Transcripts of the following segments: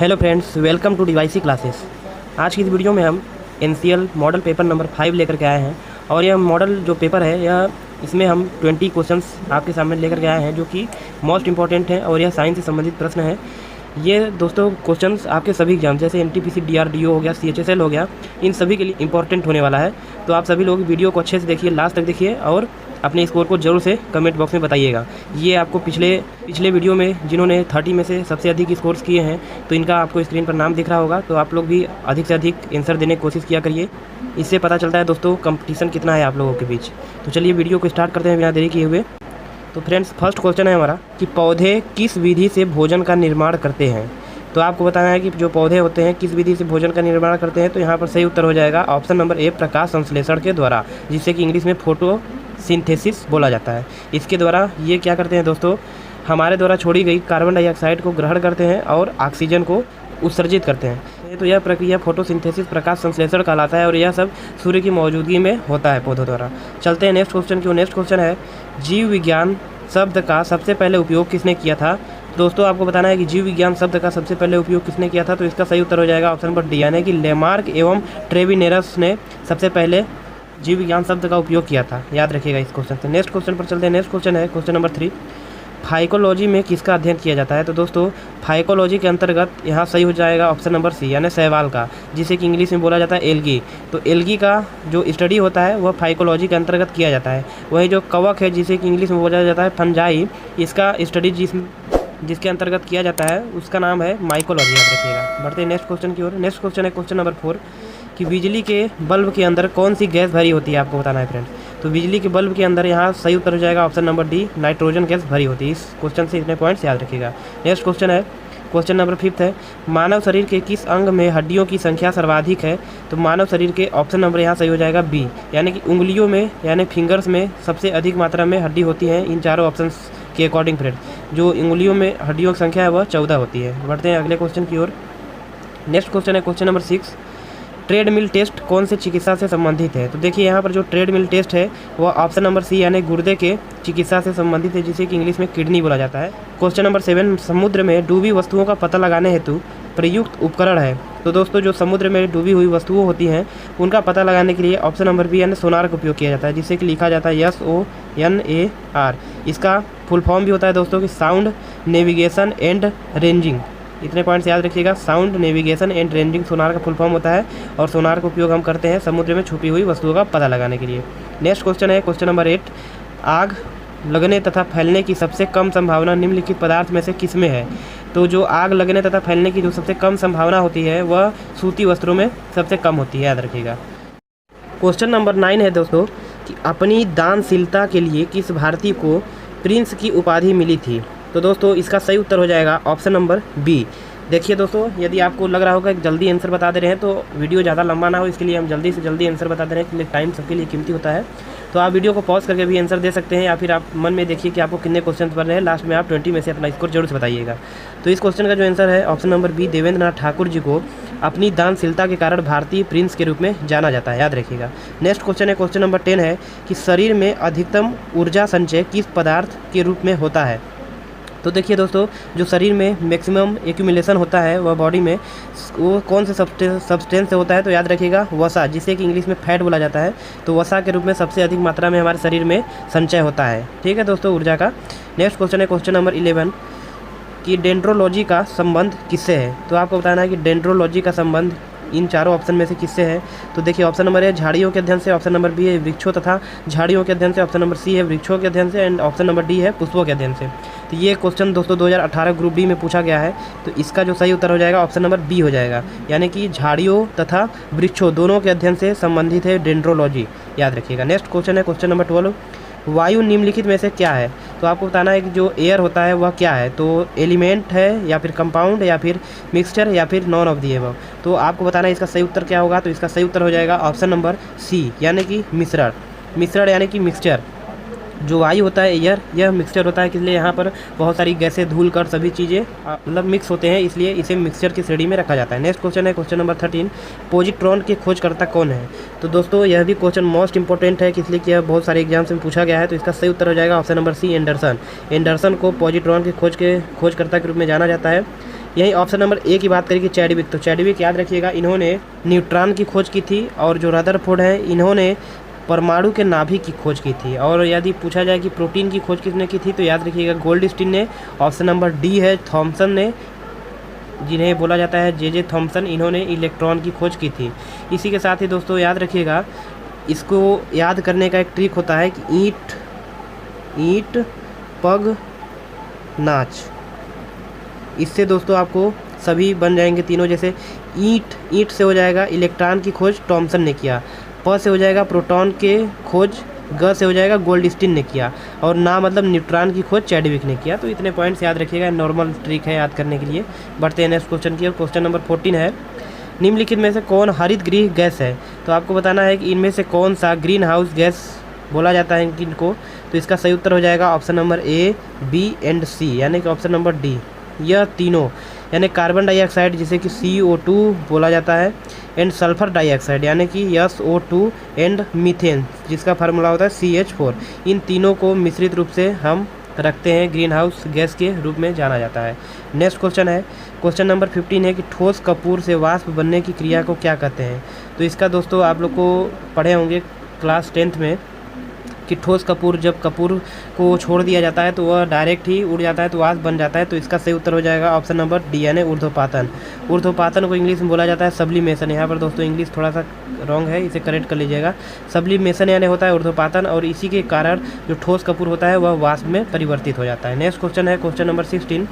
Hello friends, welcome to DYC classes. आज की इस वीडियो में हम एनसीएल मॉडल पेपर नंबर 5 लेकर के आए हैं और यह मॉडल जो पेपर है यह इसमें हम 20 क्वेश्चंस आपके सामने लेकर के आए हैं जो कि मोस्ट इंपॉर्टेंट है और यह साइंस से संबंधित प्रश्न है। ये दोस्तों क्वेश्चंस आपके सभी एग्जाम जैसे एनटीपीसी, डीआरडीओ हो गया, सीएचएसएल हो गया, इन सभी के लिए इंपॉर्टेंट होने वाला है। तो आप सभी लोग वीडियो को अच्छे से देखिए, लास्ट तक देखिए और अपने स्कोर को जरूर से कमेंट बॉक्स में बताइएगा। ये आपको पिछले वीडियो में जिन्होंने 30 में से सबसे अधिक स्कोर्स किए हैं तो इनका आपको स्क्रीन पर नाम दिख रहा होगा। तो आप लोग भी अधिक से अधिक आंसर देने की कोशिश किया करिए। इससे पता चलता है दोस्तों कंपटीशन कितना है आप लोगों के बीच। तो चलिए वीडियो को स्टार्ट करते हैं बिना देरी किए हुए। तो फ्रेंड्स, फर्स्ट क्वेश्चन है हमारा कि पौधे किस विधि से भोजन का निर्माण करते हैं। तो आपको बताना है कि जो पौधे होते हैं किस विधि से भोजन का निर्माण करते हैं। तो यहाँ पर सही उत्तर हो जाएगा ऑप्शन नंबर ए, प्रकाश संश्लेषण के द्वारा, जिससे कि इंग्लिश में फोटोसिंथेसिस बोला जाता है। इसके द्वारा ये क्या करते हैं दोस्तों, हमारे द्वारा छोड़ी गई कार्बन डाइऑक्साइड को ग्रहण करते हैं और ऑक्सीजन को उत्सर्जित करते हैं। तो यह प्रक्रिया फोटोसिंथेसिस, प्रकाश संश्लेषण कहलाता है और यह सब सूर्य की मौजूदगी में होता है पौधों द्वारा। चलते हैं नेक्स्ट क्वेश्चन की। नेक्स्ट क्वेश्चन है जीव विज्ञान शब्द का सबसे पहले उपयोग किसने किया था। दोस्तों आपको बताना है कि जीव विज्ञान शब्द का सबसे पहले उपयोग किसने किया था। तो इसका सही उत्तर हो जाएगा ऑप्शन नंबर डी, यानी कि लेमार्क एवं ट्रेविनेरस ने सबसे पहले जीव विज्ञान शब्द का उपयोग किया था। याद रखिएगा इस क्वेश्चन से। नेक्स्ट क्वेश्चन पर चलते हैं। नेक्स्ट क्वेश्चन है क्वेश्चन नंबर 3, फाइकोलॉजी में किसका अध्ययन किया जाता है। तो दोस्तों फाइकोलॉजी के अंतर्गत यहाँ सही हो जाएगा ऑप्शन नंबर सी, यानी शैवाल का, जिसे कि इंग्लिश में बोला जाता है एल्गी। तो एल्गी का जो स्टडी होता है वह फाइकोलॉजी के अंतर्गत किया जाता है। वही जो कवक है जिसे कि इंग्लिश में बोला जाता है फंजाई, इसका स्टडी जिसके अंतर्गत किया जाता है उसका नाम है माइकोलॉजी। याद रखिएगा। बढ़ते हैं नेक्स्ट क्वेश्चन की ओर। नेक्स्ट क्वेश्चन है क्वेश्चन नंबर 4 कि बिजली के बल्ब के अंदर कौन सी गैस भरी होती है, आपको बताना है फ्रेंड। तो बिजली के बल्ब के अंदर यहाँ सही उत्तर हो जाएगा option number D, nitrogen gas भरी होती है। इस क्वेश्चन से इतने पॉइंट्स याद रखिएगा। नेक्स्ट क्वेश्चन है क्वेश्चन नंबर 5 है मानव शरीर के किस अंग में हड्डियों की संख्या सर्वाधिक है। तो मानव शरीर के ऑप्शन नंबर यहाँ सही हो जाएगा बी, यानी कि उंगलियों में यानी फिंगर्स में सबसे अधिक मात्रा में हड्डी होती है। इन चारों ऑप्शन के अकॉर्डिंग फ्रेंड जो उंगलियों में हड्डियों की संख्या है वह 14 होती है। बढ़ते हैं अगले क्वेश्चन की ओर। नेक्स्ट क्वेश्चन है क्वेश्चन नंबर 6, ट्रेडमिल टेस्ट कौन से चिकित्सा से संबंधित है। तो देखिए यहाँ पर जो ट्रेडमिल टेस्ट है वह ऑप्शन नंबर सी, यानी गुर्दे के चिकित्सा से संबंधित है, जिसे कि इंग्लिश में किडनी बोला जाता है। क्वेश्चन नंबर 7, समुद्र में डूबी वस्तुओं का पता लगाने हेतु प्रयुक्त उपकरण है। तो दोस्तों जो समुद्र में डूबी हुई वस्तुओं होती हैं उनका पता लगाने के लिए ऑप्शन नंबर बी, यानी सोनार का उपयोग किया जाता है, जिससे कि लिखा जाता है SONAR। इसका फुल फॉर्म भी होता है दोस्तों कि साउंड नेविगेशन एंड रेंजिंग। इतने पॉइंट्स याद रखिएगा। Sound navigation and ranging sonar का फुल फॉर्म होता है और सोनार का उपयोग हम करते हैं समुद्र में छुपी हुई वस्तुओं का पता लगाने के लिए। नेक्स्ट क्वेश्चन है क्वेश्चन नंबर 8, आग लगने तथा फैलने की सबसे कम संभावना निम्नलिखित पदार्थ में से किस में है। तो जो आग लगने तथा फैलने की जो सबसे कम संभावना होती है वह सूती वस्त्रों में सबसे कम होती है। याद रखिएगा। क्वेश्चन नंबर 9 है दोस्तों कि अपनी दानशीलता के लिए किस भारतीय को प्रिंस की उपाधि मिली थी। तो दोस्तों इसका सही उत्तर हो जाएगा ऑप्शन नंबर बी। देखिए दोस्तों, यदि आपको लग रहा होगा कि जल्दी आंसर बता दे रहे हैं तो वीडियो ज़्यादा लंबा ना हो, इसके लिए हम जल्दी से जल्दी आंसर बता दे रहे हैं, क्योंकि टाइम सबके लिए कीमती होता है। तो आप वीडियो को पॉज करके भी आंसर दे सकते हैं या फिर आप मन में देखिए कि आपको कितने क्वेश्चन बन रहे हैं। लास्ट में आप 20 में से अपना स्कोर जरूर से बताइएगा। तो इस क्वेश्चन का जो आंसर है option number B, Devendra Nath Thakur ji को अपनी दानशीलता के कारण भारतीय प्रिंस के रूप में जाना जाता है। याद रखिएगा। नेक्स्ट क्वेश्चन है क्वेश्चन नंबर 10 है कि शरीर में अधिकतम ऊर्जा संचय किस पदार्थ के रूप में होता है। तो देखिए दोस्तों, जो शरीर में मैक्सिमम एक्यूमुलेशन होता है वह बॉडी में वो कौन से सब्सटेंस से होता है। तो याद रखिएगा वसा, जिसे कि इंग्लिश में फैट बोला जाता है। तो वसा के रूप में सबसे अधिक मात्रा में हमारे शरीर में संचय होता है। ठीक है दोस्तों, ऊर्जा का। नेक्स्ट क्वेश्चन है क्वेश्चन नंबर 11 कि डेंड्रोलॉजी का संबंध किससे है। तो आपको बताना है कि डेंड्रोलॉजी का संबंध इन चारों ऑप्शन में से किससे है। तो देखिए ऑप्शन नंबर ए झाड़ियों के अध्ययन से, ऑप्शन नंबर बी है वृक्षों तथा झाड़ियों के अध्ययन से, ऑप्शन नंबर सी है वृक्षों के अध्ययन से एंड ऑप्शन नंबर डी है पुष्पों के अध्ययन से। तो ये क्वेश्चन दोस्तों 2018 ग्रुप डी में पूछा गया है। तो इसका जो सही उत्तर हो जाएगा ऑप्शन नंबर बी हो जाएगा, यानी कि झाड़ियों तथा वृक्षों दोनों के अध्ययन से संबंधित है डेंड्रोलॉजी। याद रखिएगा। नेक्स्ट क्वेश्चन है क्वेश्चन नंबर 12, वायु निम्नलिखित में से क्या है। तो आपको बताना है कि जो एयर होता है वह क्या है। तो एलिमेंट है या फिर कंपाउंड या फिर मिक्सचर या फिर नॉन ऑफ दी एबव। तो आपको बताना है इसका सही उत्तर क्या होगा। तो इसका सही उत्तर हो जाएगा ऑप्शन नंबर सी, यानी कि मिश्रण। मिश्रण यानी कि मिक्सचर। जो वायु होता है एयर, यह मिक्सचर होता है, इसलिए यहाँ पर बहुत सारी गैसें धूल कर सभी चीज़ें मतलब मिक्स होते हैं, इसलिए इसे मिक्सचर की श्रेणी में रखा जाता है। नेक्स्ट क्वेश्चन है क्वेश्चन नंबर 13, पॉजिट्रॉन के खोजकर्ता कौन है। तो दोस्तों यह भी क्वेश्चन मोस्ट इंपॉर्टेंट है, इसलिए कि यह बहुत सारे एग्जाम्स में पूछा गया है। तो इसका सही उत्तर हो जाएगा option number C, Anderson. Anderson को पॉजिट्रॉन के खोजकर्ता के रूप में जाना जाता है। यही ऑप्शन नंबर ए की बात करें कि चैडविक, तो चैडविक याद रखिएगा इन्होंने न्यूट्रॉन की खोज की थी, और जो रदरफोर्ड है इन्होंने परमाणु के नाभिक की खोज की थी। और यदि पूछा जाए कि प्रोटीन की खोज किसने की थी, तो याद रखिएगा गोल्डस्टीन ने। ऑप्शन नंबर डी है थॉमसन ने, जिन्हें बोला जाता है जे थॉमसन, इन्होंने इलेक्ट्रॉन की खोज की थी। इसी के साथ ही दोस्तों याद रखिएगा, इसको याद करने का एक ट्रिक होता है कि ईंट पग नाच, इससे दोस्तों आपको सभी बन जाएंगे तीनों। जैसे ईंट से हो जाएगा इलेक्ट्रॉन की खोज टॉमसन ने किया, प से हो जाएगा प्रोटॉन के खोज, ग से हो जाएगा गोल्डस्टीन ने किया, और ना मतलब न्यूट्रॉन की खोज चैडविक ने किया। तो इतने पॉइंट्स याद रखिएगा, नॉर्मल ट्रिक है याद करने के लिए। बढ़ते हैं नेक्स्ट क्वेश्चन की, और क्वेश्चन नंबर 14 है, निम्नलिखित में से कौन हरित गृह गैस है। तो आपको बताना है कि इनमें से कौन सा ग्रीन हाउस गैस बोला जाता है इनको। तो इसका सही उत्तर हो जाएगा option number A, B and C, यानी कि ऑप्शन नंबर डी। यह तीनों यानी कार्बन डाइऑक्साइड जिसे कि CO2 बोला जाता है, एंड सल्फर डाइऑक्साइड यानी कि SO2, एंड मीथेन जिसका फार्मूला होता है CH4, इन तीनों को मिश्रित रूप से हम रखते हैं ग्रीन हाउस गैस के रूप में जाना जाता है। नेक्स्ट क्वेश्चन है, क्वेश्चन नंबर 15 है कि ठोस कपूर से वाष्प बनने की क्रिया को क्या कहते हैं। तो इसका दोस्तों आप लोग को पढ़े होंगे क्लास 10th में कि ठोस कपूर, जब कपूर को छोड़ दिया जाता है तो वह डायरेक्ट ही उड़ जाता है तो वाष्प बन जाता है। तो इसका सही उत्तर हो जाएगा ऑप्शन नंबर डी, यानी ऊर्ध्वपातन। ऊर्ध्वपातन को इंग्लिश में बोला जाता है सब्लिमेशन। यहाँ पर दोस्तों इंग्लिश थोड़ा सा रॉन्ग है, इसे करेक्ट कर लीजिएगा। सब्लिमेशन यानी होता है ऊर्ध्वपातन, और इसी के कारण जो ठोस कपूर होता है वह वाष्प में परिवर्तित हो जाता है। नेक्स्ट क्वेश्चन है क्वेश्चन नंबर 16,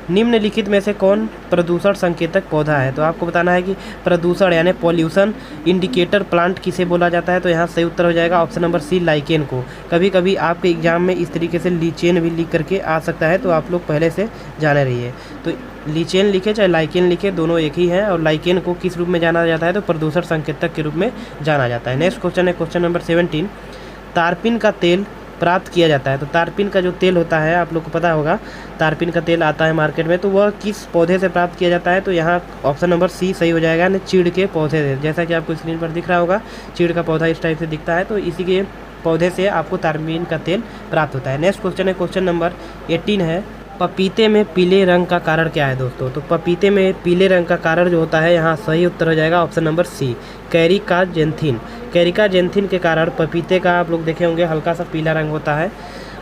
निम्नलिखित में से कौन प्रदूषण संकेतक पौधा है। तो आपको बताना है कि प्रदूषण यानी पॉल्यूशन इंडिकेटर प्लांट किसे बोला जाता है। तो यहाँ सही उत्तर हो जाएगा ऑप्शन नंबर सी, लाइकेन को। कभी कभी आपके एग्जाम में इस तरीके से लीचेन भी लिख करके आ सकता है, तो आप लोग पहले से जाने रहिए। तो लीचेन लिखे चाहे लाइकेन लिखे, दोनों एक ही हैं। और लाइकेन को किस रूप में जाना जाता है, तो प्रदूषण संकेतक के रूप में जाना जाता है। नेक्स्ट क्वेश्चन है क्वेश्चन नंबर 17, तारपीन का तेल प्राप्त किया जाता है। तो तारपीन का जो तेल होता है आप लोग को पता होगा, तारपीन का तेल आता है मार्केट में, तो वह किस पौधे से प्राप्त किया जाता है। तो यहाँ ऑप्शन नंबर सी सही हो जाएगा, यानी चीड़ के पौधे से। जैसा कि आपको स्क्रीन पर दिख रहा होगा, चीड़ का पौधा इस टाइप से दिखता है, तो इसी के पौधे से आपको तारपीन का तेल प्राप्त होता है। नेक्स्ट क्वेश्चन है क्वेश्चन नंबर 18 है, पपीते में पीले रंग का कारण क्या है दोस्तों। तो पपीते में पीले रंग का कारण जो होता है, यहाँ सही उत्तर हो जाएगा ऑप्शन नंबर सी, कैरिकाजेंथिन। कैरिकाजेंथिन के कारण पपीते का आप लोग देखे होंगे हल्का सा पीला रंग होता है।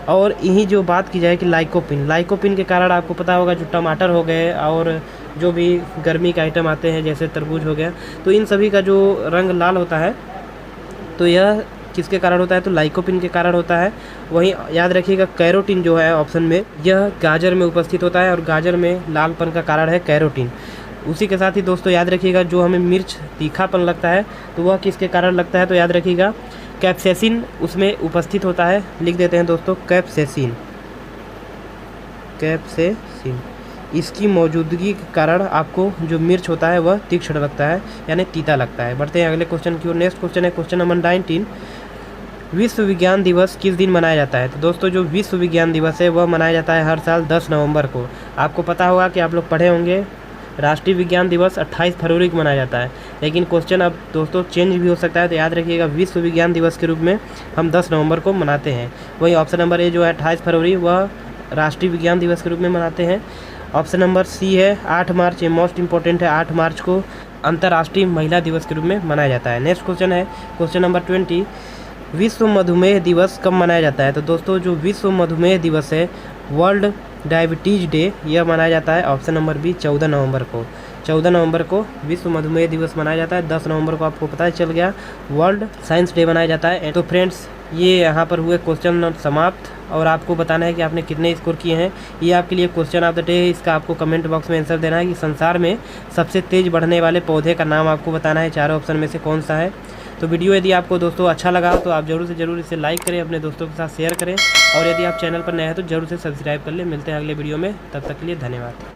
और यही जो बात की जाए कि लाइकोपिन के कारण आपको पता होगा जो टमाटर हो गए और जो भी गर्मी के आइटम आते हैं जैसे तरबूज हो गया, तो इन सभी का जो रंग लाल होता है तो यह किसके कारण होता है, तो लाइकोपिन के कारण होता है। वहीं याद रखिएगा कैरोटीन जो है ऑप्शन में, यह गाजर में उपस्थित होता है, और गाजर में लालपन का कारण है कैरोटीन। उसी के साथ ही दोस्तों याद रखिएगा जो हमें मिर्च तीखापन लगता है तो वह किसके कारण लगता है, तो याद रखिएगा कैप्सेसिन उसमें उपस्थित होता है। लिख देते हैं दोस्तों कैप्सेसिन, इसकी मौजूदगी के कारण आपको जो मिर्च होता है वह तीक्ष्ण लगता है, यानी तीता लगता है। बढ़ते हैं अगले क्वेश्चन की ओर। नेक्स्ट क्वेश्चन है क्वेश्चन नंबर 19, विश्व विज्ञान दिवस किस दिन मनाया जाता है। तो दोस्तों जो विश्व विज्ञान दिवस है वह मनाया जाता है हर साल 10 नवंबर को। आपको पता होगा कि आप लोग पढ़े होंगे राष्ट्रीय विज्ञान दिवस 28 फरवरी को मनाया जाता है, लेकिन क्वेश्चन अब दोस्तों चेंज भी हो सकता है। तो याद रखिएगा विश्व विज्ञान दिवस के रूप में हम 10 नवंबर को मनाते हैं। वही ऑप्शन नंबर ए जो है 28 फरवरी वह राष्ट्रीय विज्ञान दिवस के रूप में मनाते हैं। ऑप्शन नंबर सी है 8 मार्च, ये मोस्ट इंपॉर्टेंट है, 8 मार्च को अंतर्राष्ट्रीय महिला दिवस के रूप में मनाया जाता है। नेक्स्ट क्वेश्चन है क्वेश्चन नंबर 20, विश्व मधुमेह दिवस कब मनाया जाता है। तो दोस्तों जो विश्व मधुमेह दिवस है वर्ल्ड डायबिटीज डे, यह मनाया जाता है ऑप्शन नंबर बी 14 नवंबर को। 14 नवंबर को विश्व मधुमेह दिवस मनाया जाता है। 10 नवंबर को आपको पता चल गया वर्ल्ड साइंस डे मनाया जाता है। तो फ्रेंड्स ये यहाँ पर हुए क्वेश्चन समाप्त, और आपको बताना है कि आपने कितने स्कोर किए हैं। ये आपके लिए क्वेश्चन ऑफ द डे है, इसका आपको कमेंट बॉक्स में आंसर देना है कि संसार में सबसे तेज बढ़ने वाले पौधे का नाम आपको बताना है, चारों ऑप्शन में से कौन सा है। तो वीडियो यदि आपको दोस्तों अच्छा लगा तो आप जरूर से जरूर इसे लाइक करें, अपने दोस्तों के साथ शेयर करें, और यदि आप चैनल पर नए हैं तो जरूर से सब्सक्राइब कर लें। मिलते हैं अगले वीडियो में, तब तक के लिए धन्यवाद।